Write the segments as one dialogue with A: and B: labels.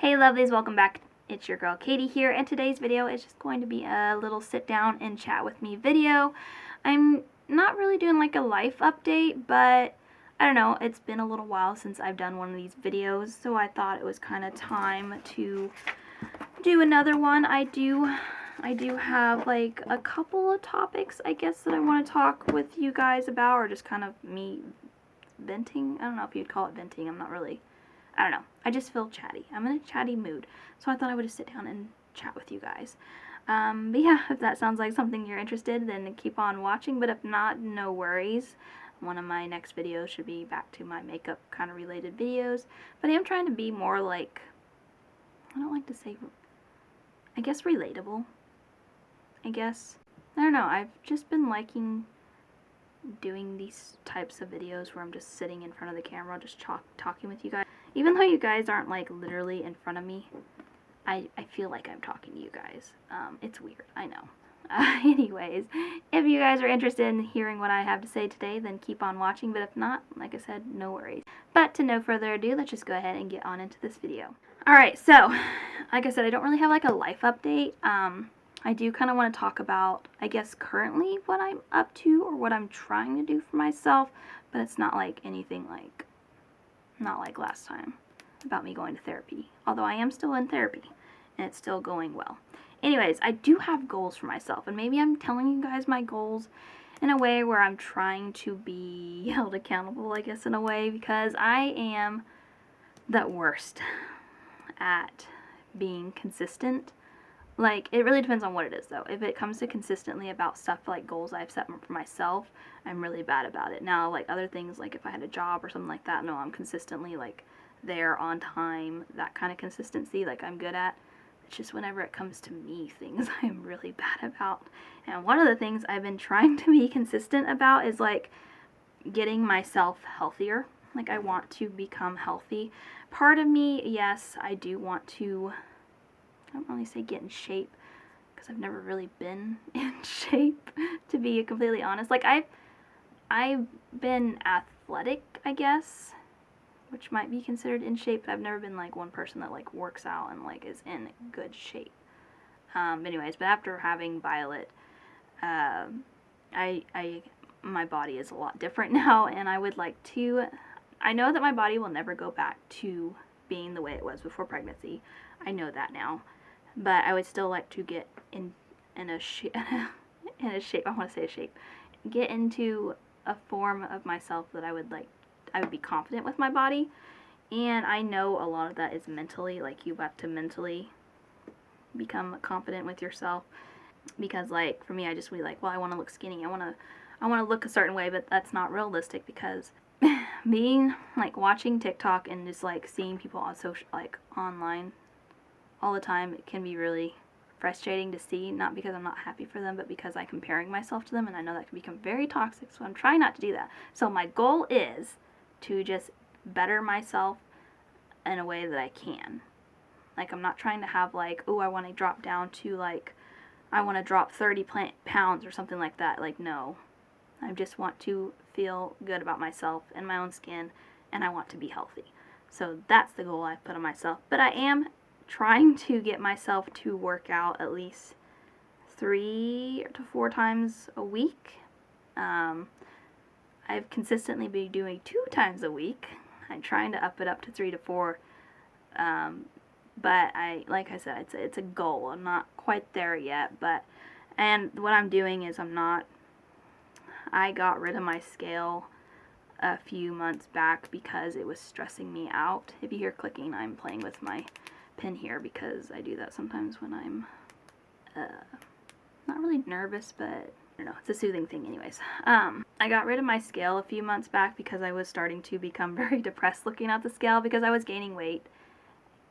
A: Hey lovelies, welcome back. It's your girl Katie here, and today's video is just going to be a little sit down and chat with me video. I'm not really doing like a life update, but I don't know, it's been a little while since I've done one of these videos, so I thought it was kind of time to do another one. I do have like a couple of topics, I guess, that I want to talk with you guys about, or just kind of me venting. I don't know if you'd call it venting. I don't know. I just feel chatty. I'm in a chatty mood. So I thought I would just sit down and chat with you guys. But yeah, if that sounds like something you're interested in, then keep on watching. But if not, no worries. One of my next videos should be back to my makeup kind of related videos. But I am trying to be more like, I don't like to say, I guess relatable. I guess. I don't know. I've just been liking doing these types of videos where I'm just sitting in front of the camera, just talking with you guys. Even though you guys aren't like literally in front of me, I feel like I'm talking to you guys. It's weird, I know. Anyways, if you guys are interested in hearing what I have to say today, then keep on watching. But if not, like I said, no worries. But to no further ado, let's just go ahead and get on into this video. Alright, so, like I said, I don't really have like a life update. I do kind of want to talk about, I guess, currently what I'm up to or what I'm trying to do for myself, but it's not like anything like, not like last time about me going to therapy, although I am still in therapy and it's still going well. Anyways, I do have goals for myself, and maybe I'm telling you guys my goals in a way where I'm trying to be held accountable, I guess, in a way, because I am the worst at being consistent. Like, it really depends on what it is, though. If it comes to consistently about stuff like goals I've set for myself, I'm really bad about it. Now, like, other things, like if I had a job or something like that, no, I'm consistently, like, there on time, that kind of consistency, like, I'm good at. It's just whenever it comes to me things, I am really bad about. And one of the things I've been trying to be consistent about is, like, getting myself healthier. Like, I want to become healthy. Part of me, yes, I do want to, I don't really say get in shape, because I've never really been in shape, to be completely honest. Like, I've been athletic, I guess, which might be considered in shape, but I've never been, like, one person that, like, works out and, like, is in good shape. Anyways, but after having Violet, my body is a lot different now, and I would like to, I know that my body will never go back to being the way it was before pregnancy. I know that now. But I would still like to get in a shape, I want to say a shape, get into a form of myself that I would be confident with my body. And I know a lot of that is mentally, like, you have to mentally become confident with yourself. Because, like, for me, I just be like, well, I want to look skinny, I want to look a certain way, but that's not realistic, because being, like, watching TikTok and just, like, seeing people on social, like, online all the time, it can be really frustrating to see, not because I'm not happy for them, but because I'm comparing myself to them, and I know that can become very toxic, so I'm trying not to do that. So my goal is to just better myself in a way that I can. Like, I'm not trying to have, like, oh, I want to drop down to, like, I want to drop 30 pounds or something like that. Like, no. I just want to feel good about myself and my own skin, and I want to be healthy. So that's the goal I've put on myself. But I am trying to get myself to work out at least 3 to 4 times a week. I've consistently been doing 2 times a week. I'm trying to up it up to 3 to 4. But like I said, it's a goal. I'm not quite there yet. And what I'm doing is I got rid of my scale a few months back because it was stressing me out. If you hear clicking, I'm playing with my pin here because I do that sometimes when I'm not really nervous, but I don't know, it's a soothing thing. Anyways, I got rid of my scale a few months back because I was starting to become very depressed looking at the scale, because I was gaining weight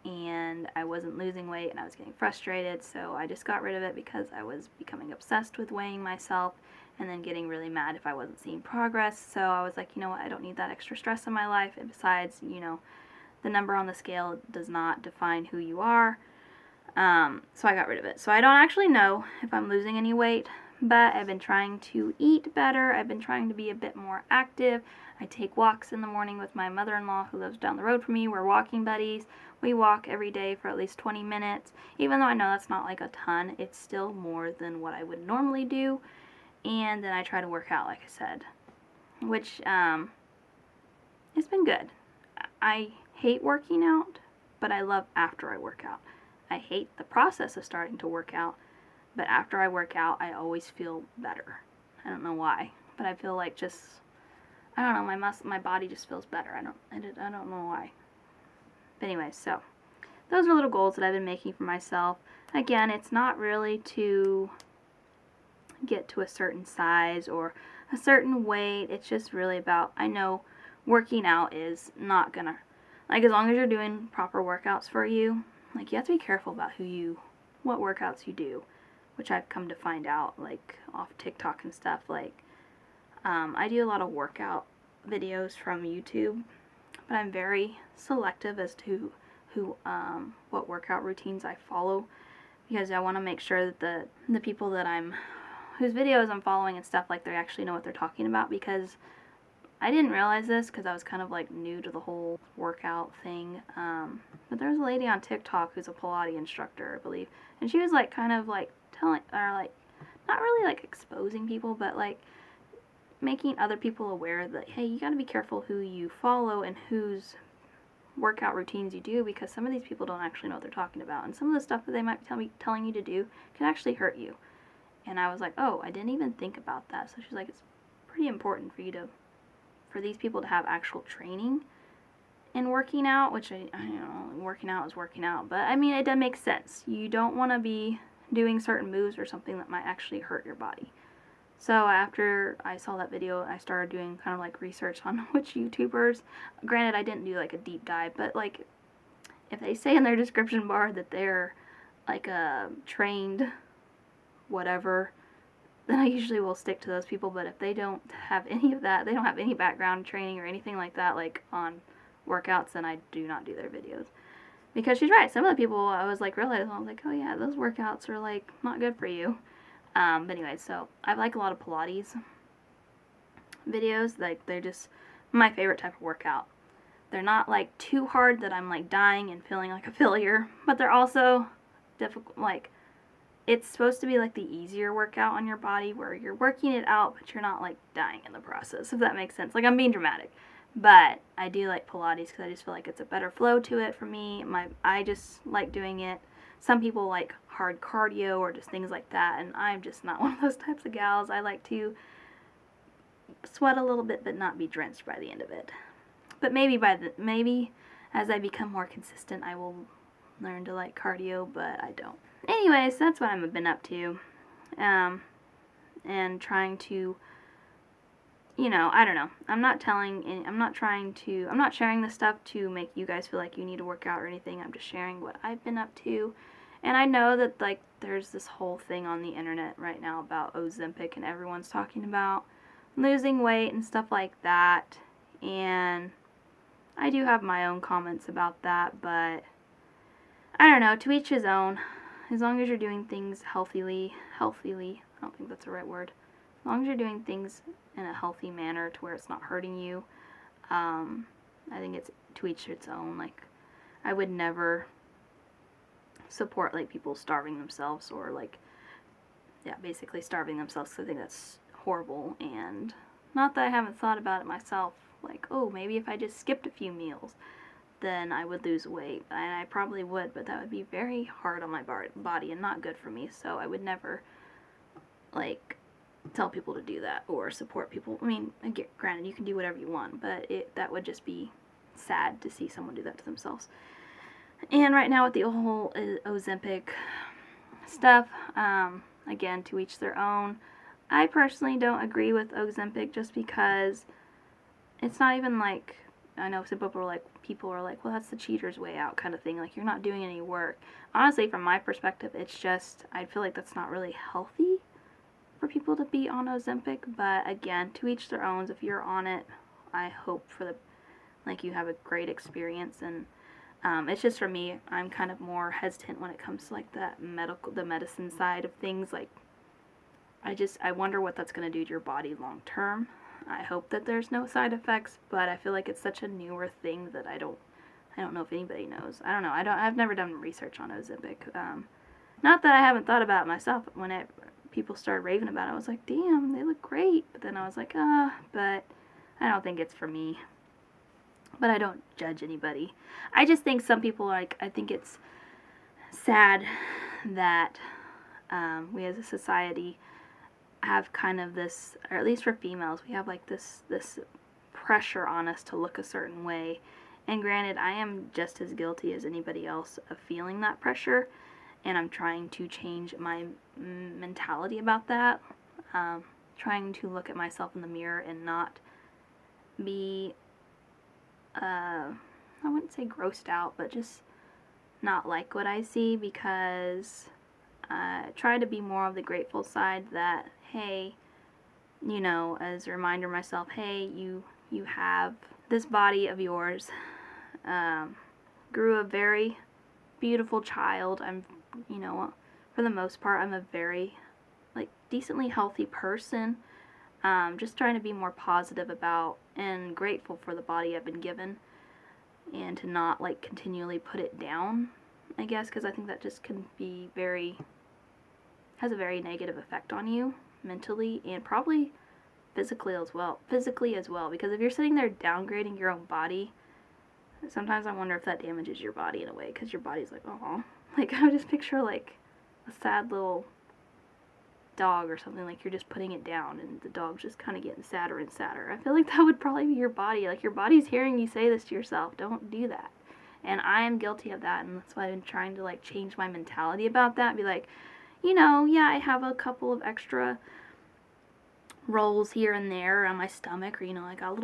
A: and I wasn't losing weight and I was getting frustrated. So I just got rid of it because I was becoming obsessed with weighing myself and then getting really mad if I wasn't seeing progress. So I was like, you know what, I don't need that extra stress in my life, and besides, you know, the number on the scale does not define who you are. So I got rid of it. So I don't actually know if I'm losing any weight, but I've been trying to eat better. I've been trying to be a bit more active. I take walks in the morning with my mother-in-law who lives down the road from me. We're walking buddies. We walk every day for at least 20 minutes. Even though I know that's not like a ton, it's still more than what I would normally do. And then I try to work out, like I said, which it's been good. I hate working out, but I love after I work out. I hate the process of starting to work out, but after I work out, I always feel better. I don't know why, but I feel like just, I don't know, my body just feels better. I don't know why. But anyway, so those are little goals that I've been making for myself. Again, it's not really to get to a certain size or a certain weight. It's just really about, I know working out is not gonna, like, as long as you're doing proper workouts for you, like, you have to be careful about what workouts you do, which I've come to find out, like, off TikTok and stuff. Like, I do a lot of workout videos from YouTube, but I'm very selective as to what workout routines I follow, because I want to make sure that the people that whose videos I'm following and stuff, like, they actually know what they're talking about, because I didn't realize this because I was kind of like new to the whole workout thing, but there's a lady on TikTok who's a Pilates instructor, I believe, and she was like kind of like telling, or like not really like exposing people, but like making other people aware that, hey, you got to be careful who you follow and whose workout routines you do, because some of these people don't actually know what they're talking about, and some of the stuff that they might be telling you to do can actually hurt you. And I was like, oh, I didn't even think about that. So she's like, it's pretty important for these people to have actual training in working out, which I know, working out is working out, but I mean, it does make sense. You don't want to be doing certain moves or something that might actually hurt your body. So after I saw that video, I started doing kind of like research on which YouTubers, granted I didn't do like a deep dive, but like if they say in their description bar that they're like a trained whatever, then I usually will stick to those people. But if they don't have any of that, they don't have any background training or anything like that, like on workouts, then I do not do their videos. Because she's right, some of the people I was like realizing, I was like, oh yeah, those workouts are like not good for you. But anyway, so I like a lot of Pilates videos. Like, they're just my favorite type of workout. They're not like too hard that I'm like dying and feeling like a failure, but they're also difficult, like, it's supposed to be like the easier workout on your body where you're working it out, but you're not like dying in the process, if that makes sense. Like, I'm being dramatic, but I do like Pilates because I just feel like it's a better flow to it for me. I just like doing it. Some people like hard cardio or just things like that, and I'm just not one of those types of gals. I like to sweat a little bit but not be drenched by the end of it. But maybe as I become more consistent, I will learn to like cardio, but I don't. Anyways, that's what I've been up to, and trying to, I don't know. I'm not sharing this stuff to make you guys feel like you need to work out or anything. I'm just sharing what I've been up to. And I know that, like, there's this whole thing on the internet right now about Ozempic, and everyone's talking about losing weight and stuff like that. And I do have my own comments about that, but I don't know, to each his own. As long as you're doing things healthily, I don't think that's the right word. As long as you're doing things in a healthy manner to where it's not hurting you, I think it's to each its own. Like, I would never support like people starving themselves, or like, yeah, basically starving themselves, because I think that's horrible. And not that I haven't thought about it myself, like, oh, maybe if I just skipped a few meals, then I would lose weight, and I probably would, but that would be very hard on my body and not good for me. So I would never like tell people to do that or support people. I mean, granted, you can do whatever you want, but that would just be sad to see someone do that to themselves. And right now with the whole Ozempic stuff, again, to each their own. I personally don't agree with Ozempic just because it's not even like, I know some people are like, well, that's the cheater's way out kind of thing. Like, you're not doing any work. Honestly, from my perspective, it's just, I feel like that's not really healthy for people to be on Ozempic. But again, to each their own. If you're on it, I hope you have a great experience. And it's just, for me, I'm kind of more hesitant when it comes to like the medicine side of things. Like, I wonder what that's going to do to your body long term. I hope that there's no side effects, but I feel like it's such a newer thing that I don't know if anybody knows. I don't know. I've never done research on Ozempic. Not that I haven't thought about it myself. When people started raving about it, I was like, damn, they look great. But then I was like, but I don't think it's for me. But I don't judge anybody. I just think some people, like, I think it's sad that we as a society have kind of this, or at least for females, we have like this pressure on us to look a certain way. And granted, I am just as guilty as anybody else of feeling that pressure, and I'm trying to change my mentality about that. Trying to look at myself in the mirror and not be, I wouldn't say grossed out, but just not like what I see, because I try to be more of the grateful side that, hey, you know, as a reminder myself, hey, you have this body of yours, grew a very beautiful child. I'm, you know, for the most part, I'm a very, like, decently healthy person. Just trying to be more positive about and grateful for the body I've been given, and to not, like, continually put it down, I guess, because I think that just can be has a very negative effect on you mentally and probably physically as well, because if you're sitting there downgrading your own body, sometimes I wonder if that damages your body in a way, because your body's like, oh, like, I would just picture like a sad little dog or something, like you're just putting it down and the dog's just kind of getting sadder and sadder. I feel like that would probably be your body, like your body's hearing you say this to yourself, don't do that. And I am guilty of that, and that's why I've been trying to, like, change my mentality about that, and be like, you know, yeah, I have a couple of extra rolls here and there on my stomach, or, you know, I got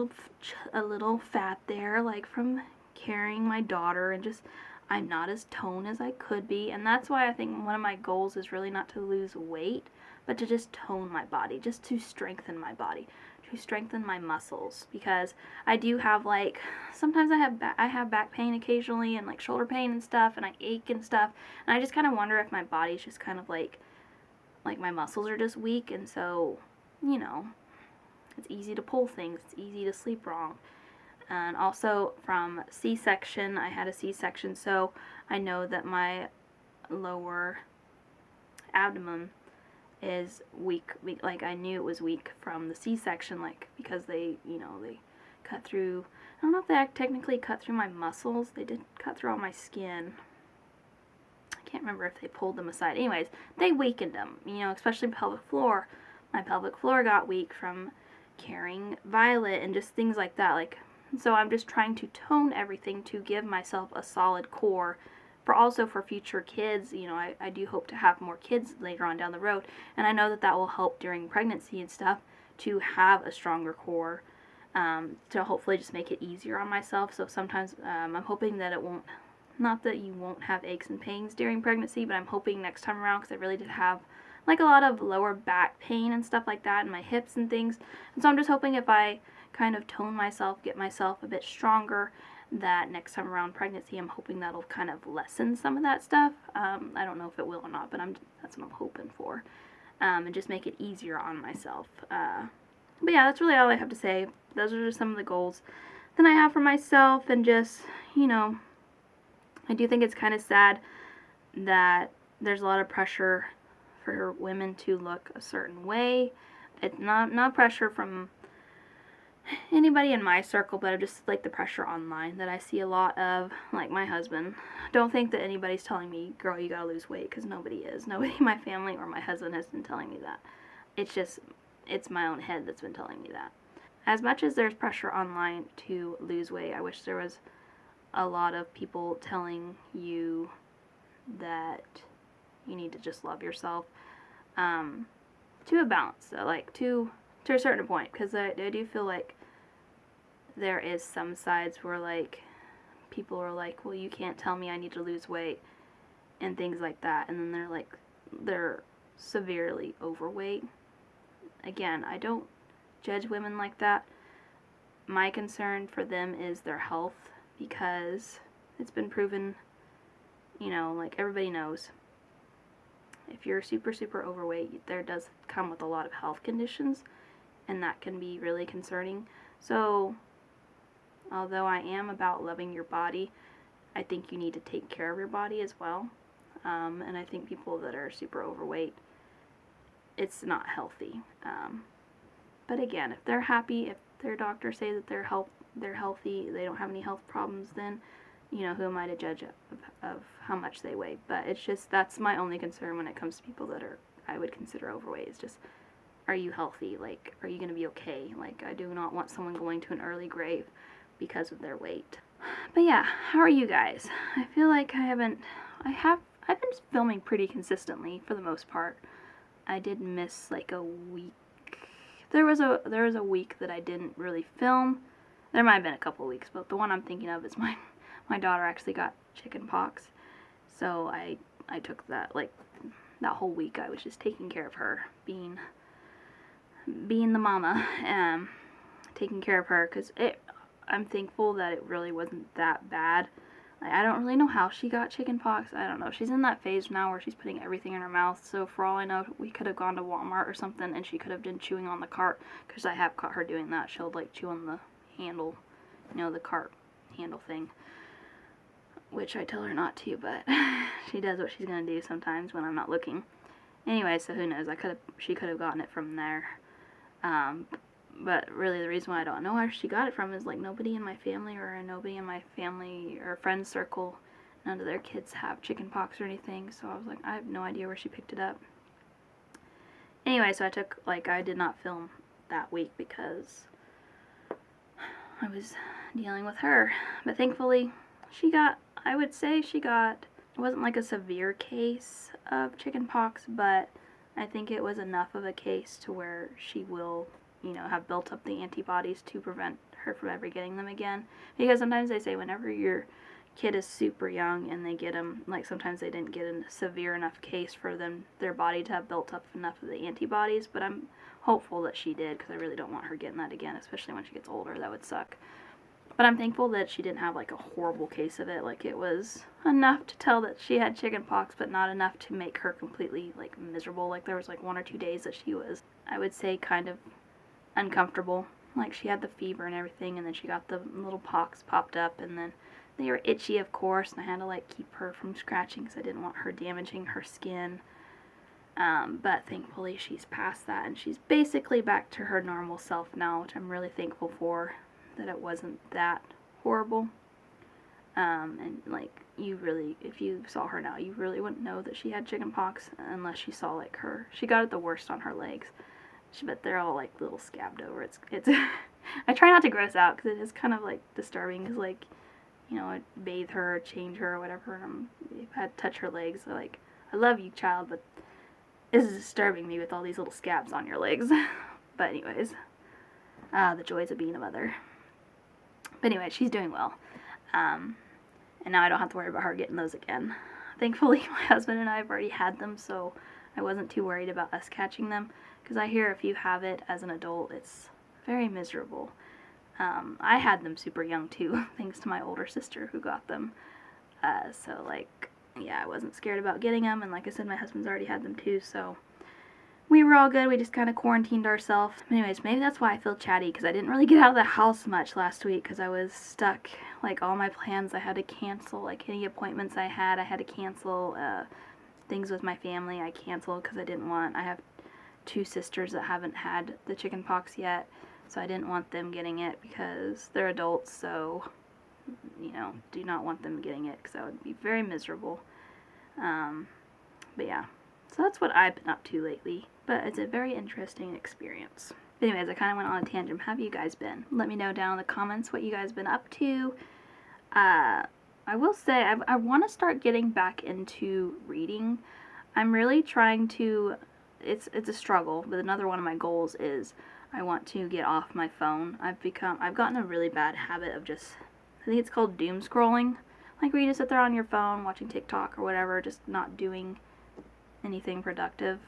A: a little fat there, like, from carrying my daughter, and just, I'm not as toned as I could be, and that's why I think one of my goals is really not to lose weight, but to just tone my body, just to strengthen my body, to strengthen my muscles, because I do have, like, sometimes I have back pain occasionally, and like shoulder pain and stuff, and I ache and stuff, and I just kind of wonder if my body's just kind of like my muscles are just weak, and so, you know, it's easy to pull things, it's easy to sleep wrong. And also from C-section, I had a C-section, so I know that my lower abdomen is weak, like I knew it was weak from the C-section, like, because they, you know, they cut through, I don't know if they technically cut through my muscles, they did cut through all my skin, I can't remember if they pulled them aside, anyways, they weakened them, you know, especially pelvic floor. My pelvic floor got weak from carrying Violet and just things like that, like, so I'm just trying to tone everything to give myself a solid core for future kids. You know, I do hope to have more kids later on down the road, and I know that that will help during pregnancy and stuff, to have a stronger core, to hopefully just make it easier on myself. So sometimes I'm hoping that it won't, not that you won't have aches and pains during pregnancy, but I'm hoping next time around, because I really did have like a lot of lower back pain and stuff like that, and my hips and things, and so I'm just hoping if I kind of tone myself, get myself a bit stronger, that next time around pregnancy, I'm hoping that'll kind of lessen some of that stuff. I don't know if it will or not, but that's what I'm hoping for, and just make it easier on myself. But yeah, that's really all I have to say. Those are just some of the goals that I have for myself, and just, you know, I do think it's kind of sad that there's a lot of pressure for women to look a certain way. It's not pressure from anybody in my circle, but just like the pressure online that I see a lot of, like my husband. Don't think that anybody's telling me, girl, you gotta lose weight, because nobody is. Nobody in my family or my husband has been telling me that. It's my own head that's been telling me that. As much as there's pressure online to lose weight, I wish there was a lot of people telling you that you need to just love yourself, to a balance, so like to a certain point, because I do feel like there is some sides where, like, people are like, well, you can't tell me I need to lose weight and things like that, and then they're severely overweight. Again, I don't judge women like that. My concern for them is their health, because it's been proven, you know, like everybody knows if you're super, super overweight, there does come with a lot of health conditions, and that can be really concerning. So, although I am about loving your body, I think you need to take care of your body as well. And I think people that are super overweight, it's not healthy. But again, if they're happy, if their doctors say that they're healthy, they don't have any health problems, then, you know, who am I to judge of how much they weigh? But it's just, that's my only concern when it comes to people that are, I would consider overweight, is just, are you healthy? Like, are you going to be okay? Like, I do not want someone going to an early grave because of their weight. But yeah, how are you guys? I feel like I've been filming pretty consistently for the most part. I did miss like a week. There was a week that I didn't really film. There might have been a couple weeks, but the one I'm thinking of is my daughter actually got chicken pox. So I took that, like, that whole week I was just taking care of her, being the mama, taking care of her, because I'm thankful that it really wasn't that bad. I don't really know how she got chicken pox. I don't know. She's in that phase now where she's putting everything in her mouth. So for all I know, we could have gone to Walmart or something and she could have been chewing on the cart, because I have caught her doing that. She'll like chew on the handle, you know, the cart handle thing, which I tell her not to, but she does what she's going to do sometimes when I'm not looking. Anyway, so who knows? She could have gotten it from there. But really the reason why I don't know where she got it from is, like, nobody in my family or friend circle, none of their kids have chicken pox or anything, so I was like, I have no idea where she picked it up. Anyway, so I did not film that week because I was dealing with her, but thankfully it wasn't like a severe case of chicken pox, but I think it was enough of a case to where she will, you know, have built up the antibodies to prevent her from ever getting them again. Because sometimes they say whenever your kid is super young and they get them, like sometimes they didn't get a severe enough case for their body to have built up enough of the antibodies, but I'm hopeful that she did, because I really don't want her getting that again, especially when she gets older. That would suck. But I'm thankful that she didn't have like a horrible case of it. Like, it was enough to tell that she had chicken pox, but not enough to make her completely like miserable. Like, there was like 1 or 2 days that she was, I would say, kind of uncomfortable. Like, she had the fever and everything, and then she got the little pox popped up, and then they were itchy, of course, and I had to like keep her from scratching because I didn't want her damaging her skin. But thankfully she's past that, and she's basically back to her normal self now, which I'm really thankful for, that it wasn't that horrible. And like, if you saw her now, you really wouldn't know that she had chicken pox unless you saw like she got it the worst on her legs. But they're all like little scabbed over. It's I try not to gross out because it is kind of like disturbing, because, like, you know, I bathe her, change her, or whatever, and if I had to touch her legs, so, like, I love you, child, but this is disturbing me with all these little scabs on your legs. But anyways, the joys of being a mother. But anyway, she's doing well, and now I don't have to worry about her getting those again. Thankfully, my husband and I have already had them, so I wasn't too worried about us catching them, because I hear if you have it as an adult, it's very miserable. I had them super young too, thanks to my older sister who got them. So, like, yeah, I wasn't scared about getting them, and like I said, my husband's already had them too, so we were all good. We just kind of quarantined ourselves. Anyways, maybe that's why I feel chatty, because I didn't really get out of the house much last week, because I was stuck. Like, all my plans I had to cancel. Like, any appointments I had to cancel. Things with my family I canceled because I have 2 sisters that haven't had the chicken pox yet, so I didn't want them getting it because they're adults, so, you know, do not want them getting it because that would be very miserable. But yeah, so that's what I've been up to lately, but it's a very interesting experience. But anyways, I kind of went on a tangent. How have you guys been? Let me know down in the comments what you guys been up to. I will say, I want to start getting back into reading. I'm really trying to, it's a struggle, but another one of my goals is I want to get off my phone. I've gotten a really bad habit of just, I think it's called doom scrolling. Like, where you just sit there on your phone watching TikTok or whatever, just not doing anything productive.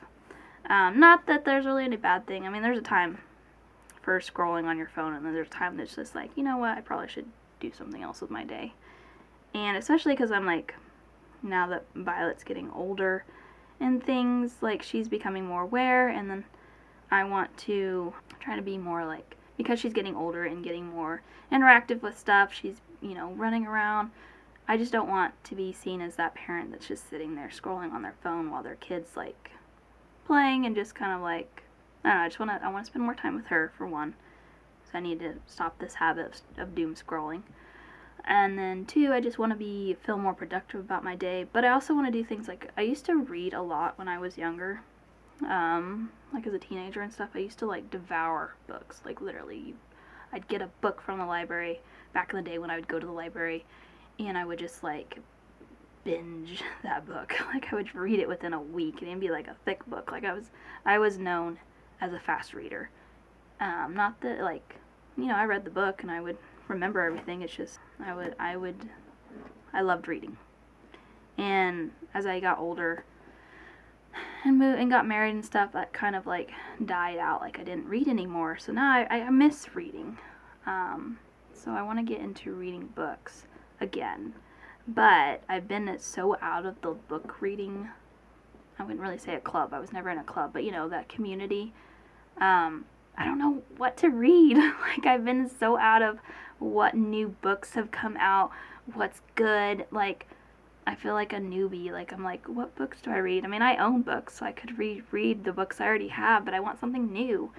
A: Not that there's really any bad thing. I mean, there's a time for scrolling on your phone, and then there's a time that's just like, you know what, I probably should do something else with my day. And especially because I'm like, now that Violet's getting older and things. Like, she's becoming more aware, and then I want to try to be more like, because she's getting older and getting more interactive with stuff, she's, running around. I just don't want to be seen as that parent that's just sitting there scrolling on their phone while their kid's like playing and just kind of like, I don't know, I want to spend more time with her for one. So I need to stop this habit of doom scrolling. And then two, I just want to feel more productive about my day. But I also want to do things like, I used to read a lot when I was younger. Like as a teenager and stuff, I used to like devour books. Like literally, I'd get a book from the library back in the day when I would go to the library, and I would just like binge that book. Like I would read it within a week, and it'd be like a thick book. Like I was known as a fast reader. Not that like, I read the book and I would remember everything. It's just I loved reading. And as I got older and moved and got married and stuff, that kind of like died out. Like I didn't read anymore. So now I miss reading. So I want to get into reading books again. But I've been so out of the book reading, I wouldn't really say a club. I was never in a club, but that community. I don't know what to read. Like I've been so out of what new books have come out, what's good. Like I feel like a newbie. Like I'm like, what books do I read? I mean, I own books, so I could read the books I already have, but I want something new.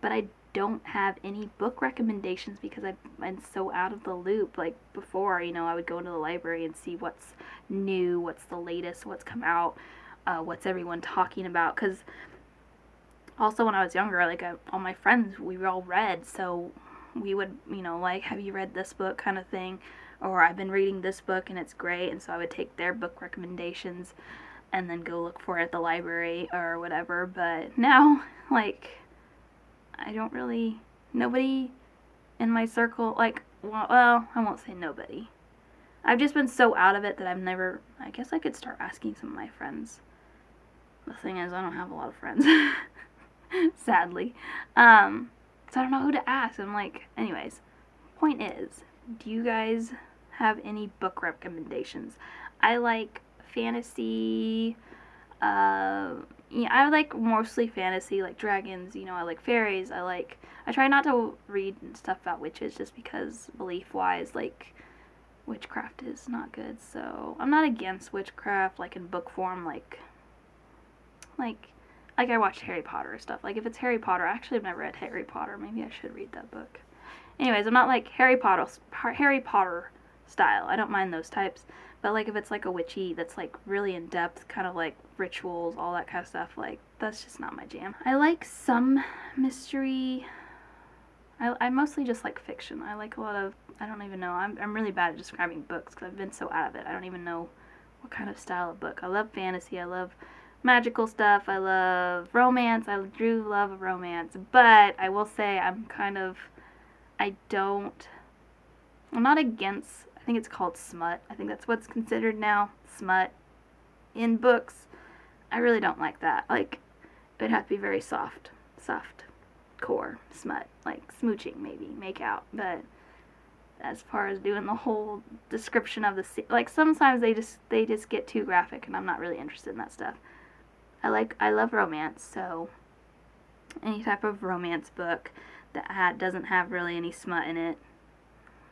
A: But I don't have any book recommendations because I've been so out of the loop. Like before, I would go into the library and see what's new, what's the latest, what's come out, what's everyone talking about. Because also when I was younger, like all my friends, we all read, so we would, like, have you read this book kind of thing, or I've been reading this book and it's great, and so I would take their book recommendations and then go look for it at the library or whatever. But now, like, I don't really, nobody in my circle, like, well, I won't say nobody. I've just been so out of it that I guess I could start asking some of my friends. The thing is, I don't have a lot of friends. Sadly. So I don't know who to ask. I'm like, anyways, point is, do you guys have any book recommendations? I like fantasy, I like mostly fantasy, like dragons, I like fairies, I try not to read stuff about witches just because belief-wise, like, witchcraft is not good, so I'm not against witchcraft, like in book form, like I watched Harry Potter or stuff. Like if it's Harry Potter, actually I've never read Harry Potter. Maybe I should read that book. Anyways, I'm not like Harry Potter style. I don't mind those types. But like if it's like a witchy that's like really in depth, kind of like rituals, all that kind of stuff, like that's just not my jam. I like some mystery. I mostly just like fiction. I like a lot of, I don't even know. I'm really bad at describing books because I've been so out of it. I don't even know what kind of style of book. I love fantasy. I love magical stuff. I love romance. I do love romance. But I will say I'm not against, I think it's called smut. I think that's what's considered now, smut, in books. I really don't like that. Like, it would have to be very soft core smut, like smooching maybe, make out. But as far as doing the whole description of the like sometimes they just get too graphic, and I'm not really interested in that stuff. I love romance, so any type of romance book that doesn't have really any smut in it,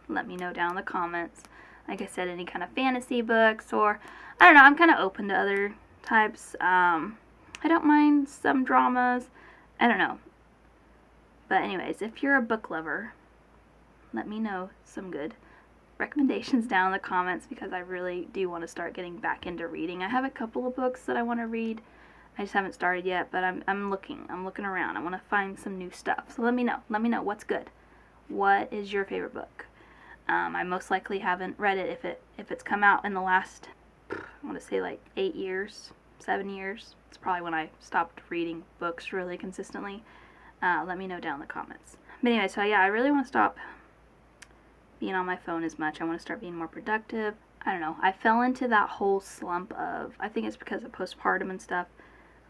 A: let me know down in the comments. Like I said, any kind of fantasy books, or I don't know, I'm kind of open to other types. I don't mind some dramas. I don't know. But anyways, if you're a book lover, let me know some good recommendations down in the comments, because I really do want to start getting back into reading. I have a couple of books that I want to read. I just haven't started yet, but I'm looking around. I want to find some new stuff. So let me know what's good. What is your favorite book? I most likely haven't read it if it's come out in the last, I want to say like 8 years, 7 years. It's probably when I stopped reading books really consistently. Let me know down in the comments. But anyway, so yeah, I really want to stop being on my phone as much. I want to start being more productive. I don't know. I fell into that whole slump of, I think it's because of postpartum and stuff,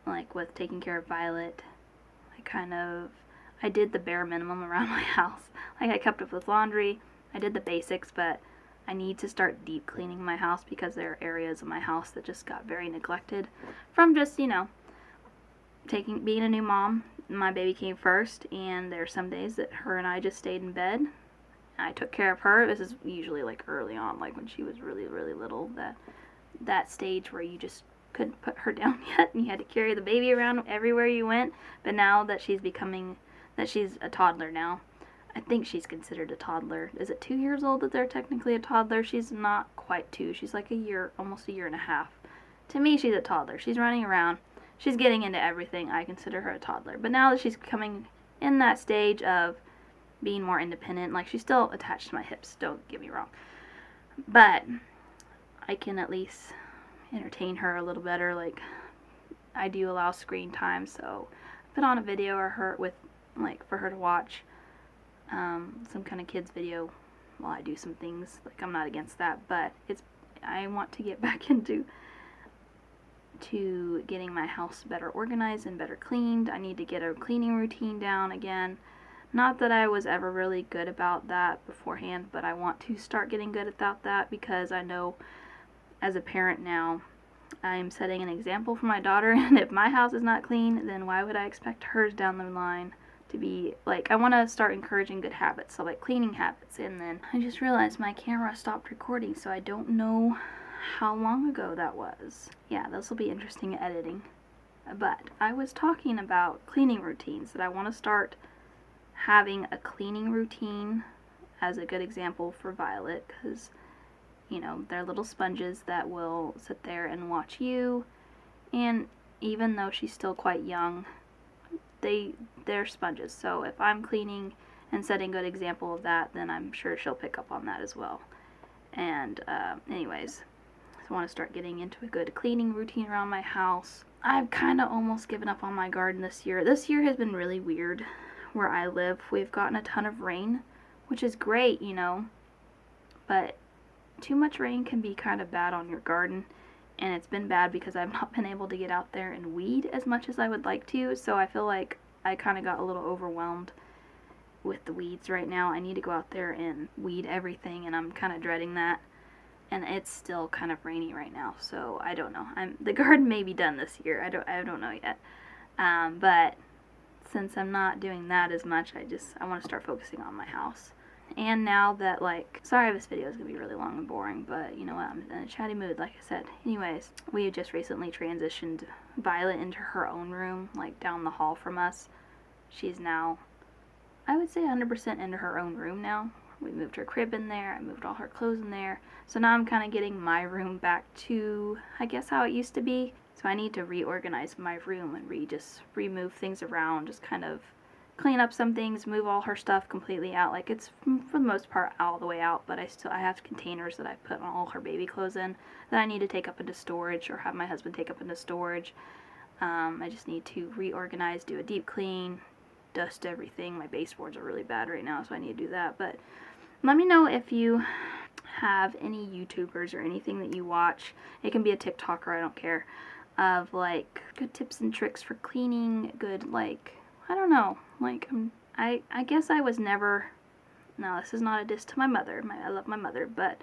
A: like with taking care of Violet. I did the bare minimum around my house. Like I kept up with laundry. I did the basics, but I need to start deep cleaning my house because there are areas of my house that just got very neglected from just, being a new mom. My baby came first, and there are some days that her and I just stayed in bed. I took care of her. This is usually like early on, like when she was really, really little, that stage where you just couldn't put her down yet, and you had to carry the baby around everywhere you went. But now that she's a toddler now, I think she's considered a toddler. Is it 2 years old that they're technically a toddler? She's not quite 2. She's like a year, almost a year and a half. To me, she's a toddler. She's running around. She's getting into everything. I consider her a toddler. But now that she's coming in that stage of being more independent, like she's still attached to my hips, don't get me wrong. But I can at least entertain her a little better. Like, I do allow screen time, so I put on a video or her with, like, for her to watch. Some kind of kids video while I do some things. Like, I'm not against that, but I want to get back into getting my house better organized and better cleaned. I need to get a cleaning routine down again. Not that I was ever really good about that beforehand, but I want to start getting good about that because I know as a parent now, I'm setting an example for my daughter, and if my house is not clean, then why would I expect hers down the line to be? Like, I want to start encouraging good habits, so like cleaning habits. And then I just realized my camera stopped recording, so I don't know how long ago that was. Yeah, this will be interesting editing. But I was talking about cleaning routines, that I want to start having a cleaning routine as a good example for Violet, because they're little sponges that will sit there and watch you, and even though she's still quite young, they're sponges. So if I'm cleaning and setting a good example of that, then I'm sure she'll pick up on that as well. And anyways, I want to start getting into a good cleaning routine around my house. I've kind of almost given up on my garden this year. This year has been really weird where I live. We've gotten a ton of rain, which is great, but too much rain can be kind of bad on your garden, and it's been bad because I've not been able to get out there and weed as much as I would like to. So I feel like I kind of got a little overwhelmed with the weeds right now. I need to go out there and weed everything, and I'm kind of dreading that. And it's still kind of rainy right now, so I don't know. The garden may be done this year. I don't know yet. But since I'm not doing that as much, I want to start focusing on my house. And now that, sorry this video is going to be really long and boring, but you know what, I'm in a chatty mood, like I said. Anyways, we have just recently transitioned Violet into her own room, like down the hall from us. She's now, I would say 100% into her own room now. We moved her crib in there, I moved all her clothes in there. So now I'm kind of getting my room back to, I guess, how it used to be. So I need to reorganize my room and just remove things around, just kind of clean up some things, move all her stuff completely out. Like, it's for the most part all the way out, but I have containers that I put all her baby clothes in that I need to take up into storage or have my husband take up into storage. I just need to reorganize, do a deep clean, dust everything. My baseboards are really bad right now, so I need to do that. But let me know if you have any YouTubers or anything that you watch. It can be a TikToker, I don't care, of like good tips and tricks for cleaning, good, like, I don't know, like, I guess I was never, no, this is not a diss to my mother, I love my mother, but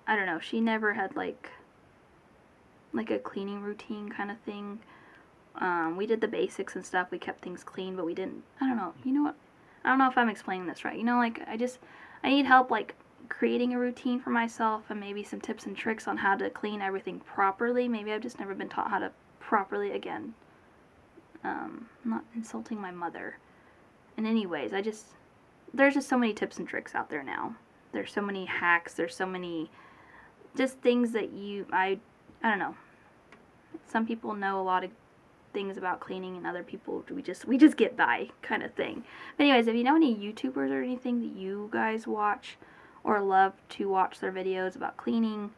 A: I don't know, she never had like a cleaning routine kind of thing. We did the basics and stuff, we kept things clean, but we didn't, I don't know, you know what, I don't know if I'm explaining this right, like, I need help, like, creating a routine for myself, and maybe some tips and tricks on how to clean everything properly. Maybe I've just never been taught how to properly, again, not insulting my mother. And anyways, there's just so many tips and tricks out there now. There's so many hacks, there's so many just things that I don't know. Some people know a lot of things about cleaning, and other people, we just get by kind of thing. But anyways, if you know any YouTubers or anything that you guys watch or love to watch their videos about cleaning,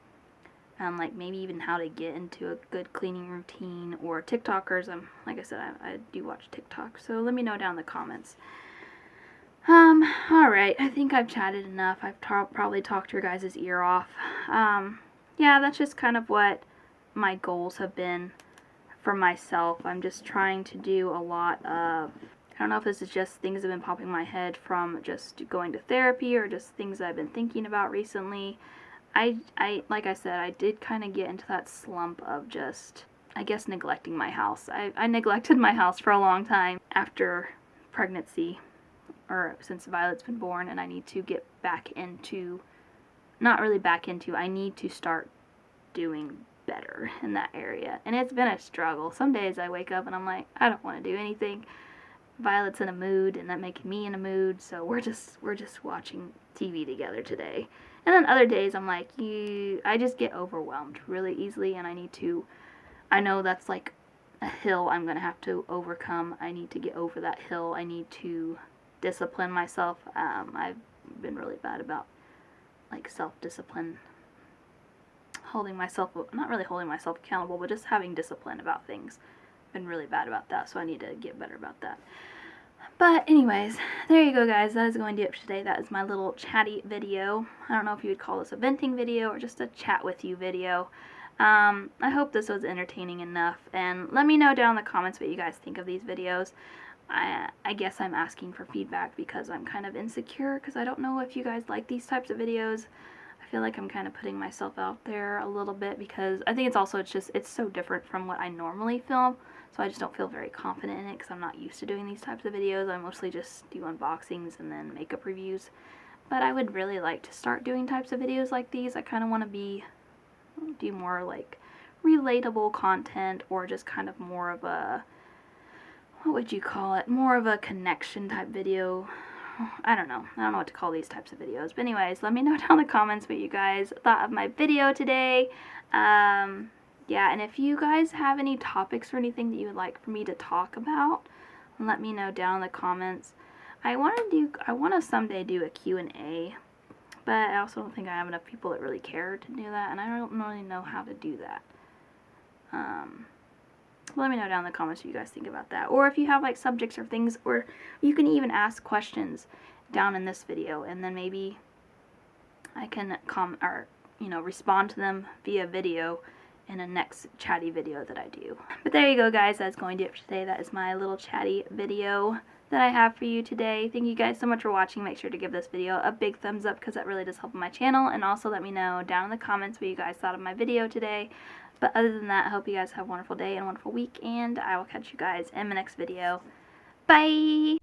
A: like maybe even how to get into a good cleaning routine, or TikTokers, like I said, I do watch TikTok, so let me know down in the comments. Alright, I think I've chatted enough. I've probably talked your guys' ear off. Yeah, that's just kind of what my goals have been for myself. I'm just trying to do a lot of I don't know if this is just things that have been popping in my head from just going to therapy or just things that I've been thinking about recently. Like I said, I did kind of get into that slump of just, I guess, neglecting my house. I neglected my house for a long time after pregnancy, or since Violet's been born, and I need to get back into, not really back into, I need to start doing better in that area. And it's been a struggle. Some days I wake up and I'm like, I don't want to do anything. Violet's in a mood, and that makes me in a mood, so we're just watching TV together today. And then other days I'm like, I just get overwhelmed really easily, and I know that's like a hill I'm going to have to overcome. I need to get over that hill. I need to discipline myself. I've been really bad about like self-discipline, not really holding myself accountable, but just having discipline about things. Been really bad about that, so I need to get better about that. But anyways, there you go, guys. That is going to do it for today. That is my little chatty video. I don't know if you would call this a venting video or just a chat with you video. I hope this was entertaining enough, and let me know down in the comments what you guys think of these videos. I guess I'm asking for feedback because I'm kind of insecure, because I don't know if you guys like these types of videos. I feel like I'm kind of putting myself out there a little bit, because I think it's so different from what I normally film, so I just don't feel very confident in it because I'm not used to doing these types of videos. I mostly just do unboxings and then makeup reviews, but I would really like to start doing types of videos like these. I kind of want to do more like relatable content, or just kind of more of a, what would you call it, more of a connection type video. I don't know what to call these types of videos. But anyways, let me know down in the comments what you guys thought of my video today. Yeah, and if you guys have any topics or anything that you would like for me to talk about, let me know down in the comments. I want to someday do a Q&A, but I also don't think I have enough people that really care to do that, and I don't really know how to do that. Let me know down in the comments what you guys think about that. Or if you have like subjects or things, or you can even ask questions down in this video, and then maybe I can respond to them via video in a next chatty video that I do. But there you go, guys. That's going to do it for today. That is my little chatty video that I have for you today. Thank you guys so much for watching. Make sure to give this video a big thumbs up, because that really does help my channel. And also let me know down in the comments what you guys thought of my video today. But other than that, I hope you guys have a wonderful day and a wonderful week, and I will catch you guys in my next video. Bye!